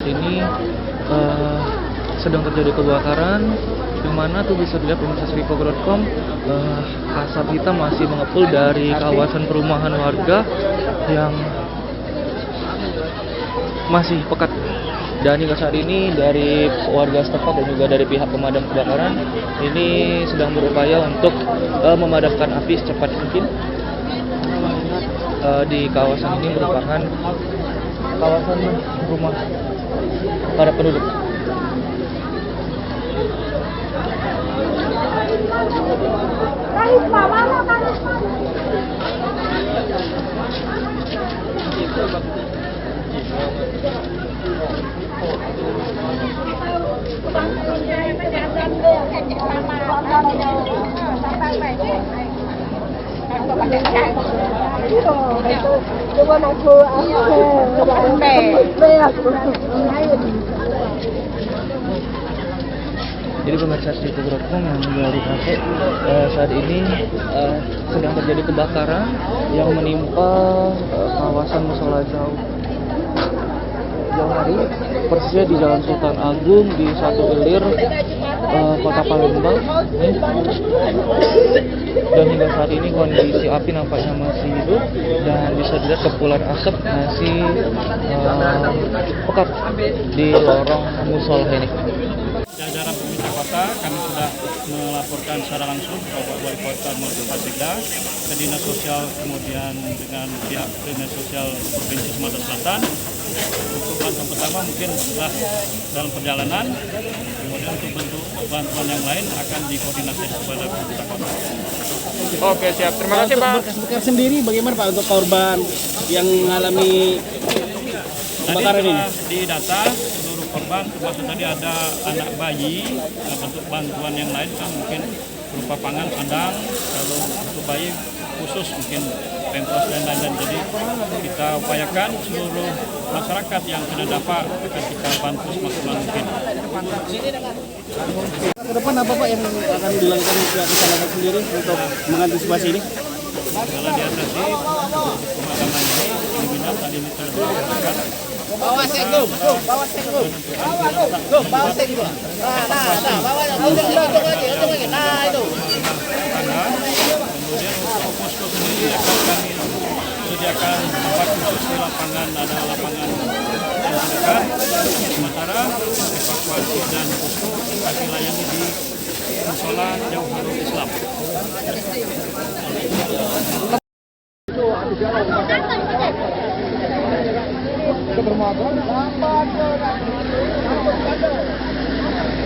Ini sedang terjadi kebakaran, di mana tuh bisa dilihat di sripo.com, asap hitam masih mengepul dari kawasan perumahan warga yang masih pekat. Dan hingga saat ini dari warga setempat dan juga dari pihak pemadam kebakaran ini sedang berupaya untuk memadamkan api secepat mungkin. Di kawasan ini merupakan kawasan rumah para penduduk. Jadi pemirsa sripo.com yang dari kakek, saat ini sedang terjadi kebakaran yang menimpa kawasan musola jauh hari, persisnya di Jalan Sultan Agung di Satu Ilir, Kota Palembang. Dan hingga saat ini kondisi api nampaknya masih hidup dan bisa dilihat kepulan asap masih pekat di lorong musola ini. Jajaran pemerintah kota kami sudah melaporkan secara langsung ke Bapak Wali Kota maupun Sekda, ke Dinas Sosial, kemudian dengan pihak Dinas Sosial Provinsi Sumatera Selatan. Untuk bantuan pertama mungkin setelah dalam perjalanan, kemudian untuk bentuk bantuan yang lain akan dikoordinasikan kepada pemerintah kota. Oke, siap. Terima kasih, Pak. Berkas sendiri bagaimana, Pak, untuk korban yang mengalami kebakaran ini? Di data seluruh korban, termasuk tadi ada anak bayi, bentuk bantuan yang lain kan mungkin berupa pangan, sandang, kalau untuk bayi khusus mungkin pempros dan lain-lain. Jadi kita upayakan seluruh masyarakat yang terdampak akan kita bantu semaksimal mungkin. Ke depan apa, Pak, yang akan dilakukan pihak kecamatan sendiri untuk mengantisipasi ini? Kalau diatasi pemakaman ini, kemungkinan tadi ini telah dilakukan. Bawa segum. Nah, itu. Kemudian untuk posko sendiri akan kami sediakan tempat khusus di lapangan, ada lapangan yang terdekat. Sementara evakuasi dan posko kami layani di musola Jauh Harul Islam. Kebermanfaatan.